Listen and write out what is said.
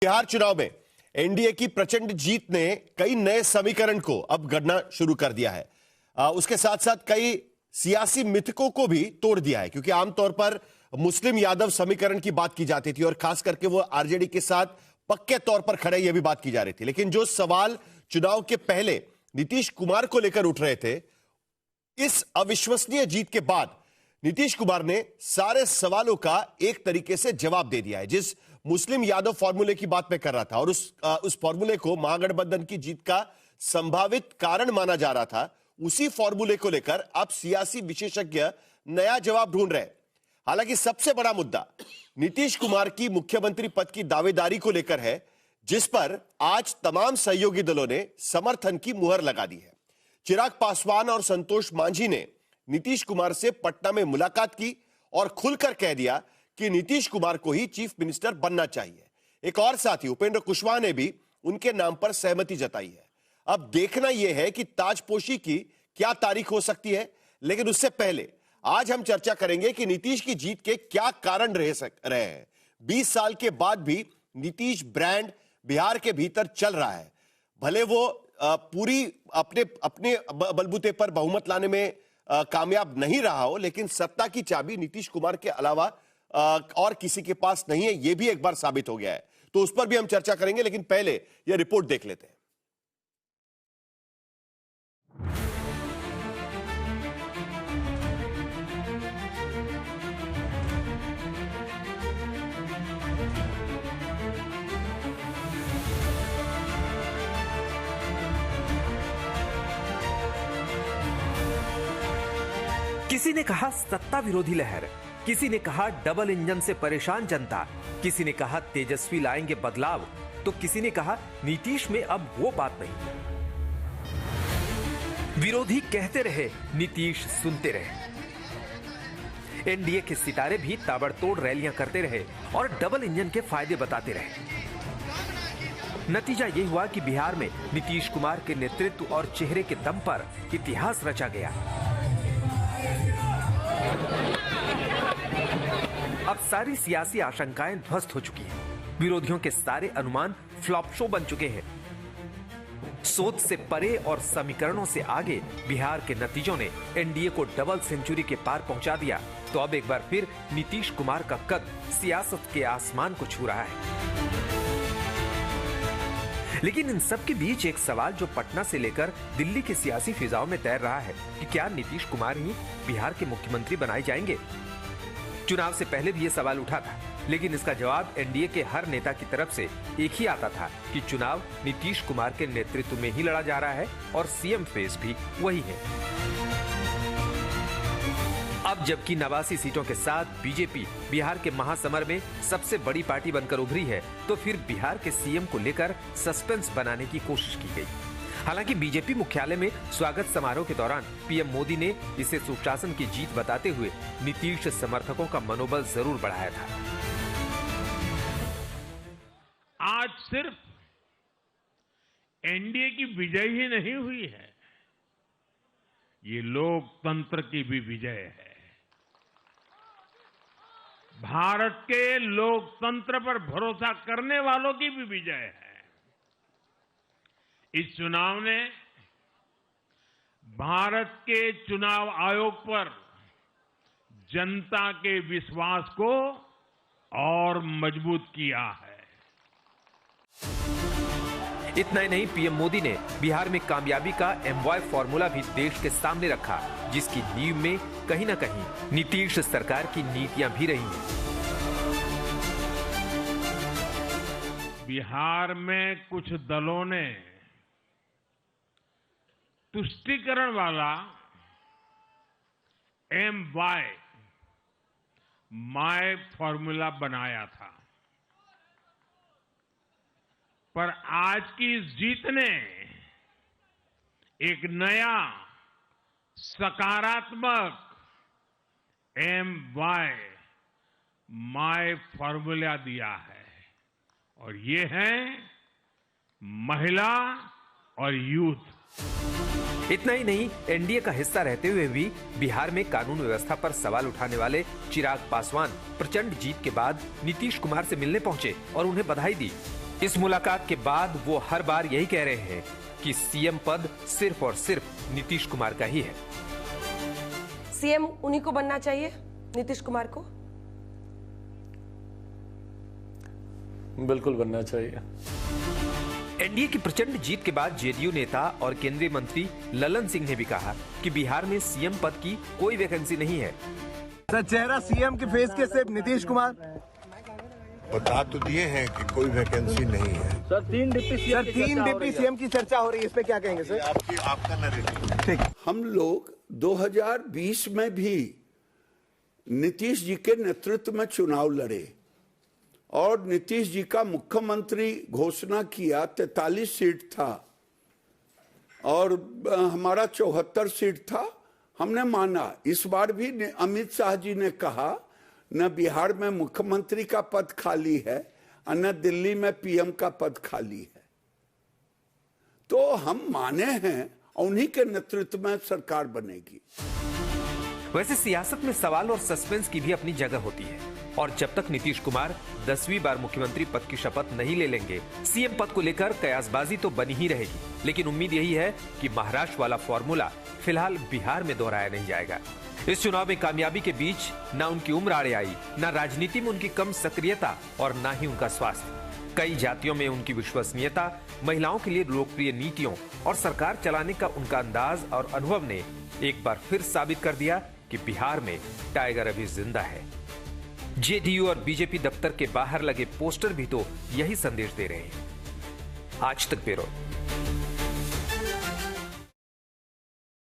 बिहार चुनाव में एनडीए की प्रचंड जीत ने कई नए समीकरण को अब गढ़ना शुरू कर दिया है। उसके साथ साथ कई सियासी मिथकों को भी तोड़ दिया है, क्योंकि आमतौर पर मुस्लिम यादव समीकरण की बात की जाती थी और खास करके वो आरजेडी के साथ पक्के तौर पर खड़े, यह भी बात की जा रही थी। लेकिन जो सवाल चुनाव के पहले नीतीश कुमार को लेकर उठ रहे थे, इस अविश्वसनीय जीत के बाद नीतीश कुमार ने सारे सवालों का एक तरीके से जवाब दे दिया है। जिस मुस्लिम यादव फॉर्मूले की बात मैं कर रहा था और उस फॉर्मूले को महागठबंधन की जीत का संभावित कारण माना जा रहा था, उसी फॉर्मूले को लेकर अब सियासी विशेषज्ञ नया जवाब ढूंढ रहे हैं। हालांकि सबसे बड़ा मुद्दा नीतीश कुमार की मुख्यमंत्री पद की दावेदारी को लेकर है, जिस पर आज तमाम सहयोगी दलों ने समर्थन की मुहर लगा दी है। चिराग पासवान और संतोष मांझी ने नीतीश कुमार से पटना में मुलाकात की और खुलकर कह दिया कि नीतीश कुमार को ही चीफ मिनिस्टर बनना चाहिए। एक और साथी उपेंद्र कुशवाहा ने भी उनके नाम पर सहमति जताई है। अब देखना यह है कि ताजपोशी की क्या तारीख हो सकती है, लेकिन उससे पहले आज हम चर्चा करेंगे कि नीतीश की जीत के क्या कारण रहे हैं। 20 साल के बाद भी नीतीश ब्रांड बिहार के भीतर चल रहा है। भले वो पूरी अपने बलबूते पर बहुमत लाने में कामयाब नहीं रहा हो, लेकिन सत्ता की चाबी नीतीश कुमार के अलावा और किसी के पास नहीं है, यह भी एक बार साबित हो गया है। तो उस पर भी हम चर्चा करेंगे, लेकिन पहले यह रिपोर्ट देख लेते हैं। किसी ने कहा सत्ता विरोधी लहर, किसी ने कहा डबल इंजन से परेशान जनता, किसी ने कहा तेजस्वी लाएंगे बदलाव, तो किसी ने कहा नीतीश में अब वो बात नहीं। विरोधी कहते रहे, नीतीश सुनते रहे। एनडीए के सितारे भी ताबड़तोड़ रैलियां करते रहे और डबल इंजन के फायदे बताते रहे। नतीजा ये हुआ कि बिहार में नीतीश कुमार के नेतृत्व और चेहरे के दम पर इतिहास रचा गया। अब सारी सियासी आशंकाएं ध्वस्त हो चुकी हैं। विरोधियों के सारे अनुमान फ्लॉप शो बन चुके हैं। सोच से परे और समीकरणों से आगे बिहार के नतीजों ने एनडीए को डबल सेंचुरी के पार पहुंचा दिया। तो अब एक बार फिर नीतीश कुमार का कद सियासत के आसमान को छू रहा है। लेकिन इन सब के बीच एक सवाल जो पटना से लेकर दिल्ली की सियासी फिजाओं में तैर रहा है कि क्या नीतीश कुमार ही बिहार के मुख्यमंत्री बनाए जाएंगे। चुनाव से पहले भी ये सवाल उठा था, लेकिन इसका जवाब एनडीए के हर नेता की तरफ से एक ही आता था कि चुनाव नीतीश कुमार के नेतृत्व में ही लड़ा जा रहा है और सीएम फेस भी वही है। अब जबकि 89 सीटों के साथ बीजेपी बिहार के महासमर में सबसे बड़ी पार्टी बनकर उभरी है, तो फिर बिहार के सीएम को लेकर सस्पेंस बनाने की कोशिश की गई। हालांकि बीजेपी मुख्यालय में स्वागत समारोह के दौरान पीएम मोदी ने इसे सुशासन की जीत बताते हुए नीतीश समर्थकों का मनोबल जरूर बढ़ाया था। आज सिर्फ एनडीए की विजय ही नहीं हुई है, ये लोकतंत्र की भी विजय है। भारत के लोकतंत्र पर भरोसा करने वालों की भी विजय है। इस चुनाव ने भारत के चुनाव आयोग पर जनता के विश्वास को और मजबूत किया है। इतना ही नहीं, पीएम मोदी ने बिहार में कामयाबी का एमवाय फॉर्मूला भी देश के सामने रखा, जिसकी नींव में कहीं ना कहीं नीतीश सरकार की नीतियां भी रही हैं। बिहार में कुछ दलों ने तुष्टीकरण वाला माय फॉर्मूला बनाया था, पर आज की इस जीत ने एक नया सकारात्मक माय फॉर्मूला दिया है, और ये है महिला और यूथ। इतना ही नहीं, एनडीए का हिस्सा रहते हुए भी बिहार में कानून व्यवस्था पर सवाल उठाने वाले चिराग पासवान प्रचंड जीत के बाद नीतीश कुमार से मिलने पहुंचे और उन्हें बधाई दी। इस मुलाकात के बाद वो हर बार यही कह रहे हैं कि सीएम पद सिर्फ और सिर्फ नीतीश कुमार का ही है। सीएम उन्हीं को बनना चाहिए, नीतीश कुमार को। बिल्कुल बनना चाहिए। एनडीए की प्रचंड जीत के बाद जेडीयू नेता और केंद्रीय मंत्री ललन सिंह ने भी कहा कि बिहार में सीएम पद की कोई वैकेंसी नहीं है। सर, चेहरा सीएम के फेस के सिर्फ नीतीश कुमार बता तो दिए हैं कि कोई वैकेंसी नहीं है। सर, तीन डिप्टी सीएम की चर्चा हो रही है, इस पे क्या कहेंगे सर? आपका नरेटिव। ठीक। हम लोग 2020 में भी नीतीश जी के नेतृत्व में चुनाव लड़े और नीतीश जी का मुख्यमंत्री घोषणा किया। 43 सीट था और हमारा 74 सीट था। हमने माना। इस बार भी अमित शाह जी ने कहा न बिहार में मुख्यमंत्री का पद खाली है और न दिल्ली में पीएम का पद खाली है। तो हम माने हैं उन्हीं के नेतृत्व में सरकार बनेगी। वैसे सियासत में सवाल और सस्पेंस की भी अपनी जगह होती है और जब तक नीतीश कुमार 10वीं बार मुख्यमंत्री पद की शपथ नहीं ले लेंगे, सीएम पद को लेकर कयासबाजी तो बनी ही रहेगी। लेकिन उम्मीद यही है कि महाराष्ट्र वाला फॉर्मूला फिलहाल बिहार में दोहराया नहीं जाएगा। इस चुनाव में कामयाबी के बीच न उनकी उम्र आड़े आई, न राजनीति में उनकी कम सक्रियता और न ही उनका स्वास्थ्य। कई जातियों में उनकी विश्वसनीयता, महिलाओं के लिए लोकप्रिय नीतियों और सरकार चलाने का उनका अंदाज और अनुभव ने एक बार फिर साबित कर दिया कि बिहार में टाइगर अभी जिंदा है। जेडीयू और बीजेपी दफ्तर के बाहर लगे पोस्टर भी तो यही संदेश दे रहे हैं। आज तक ब्यूरो।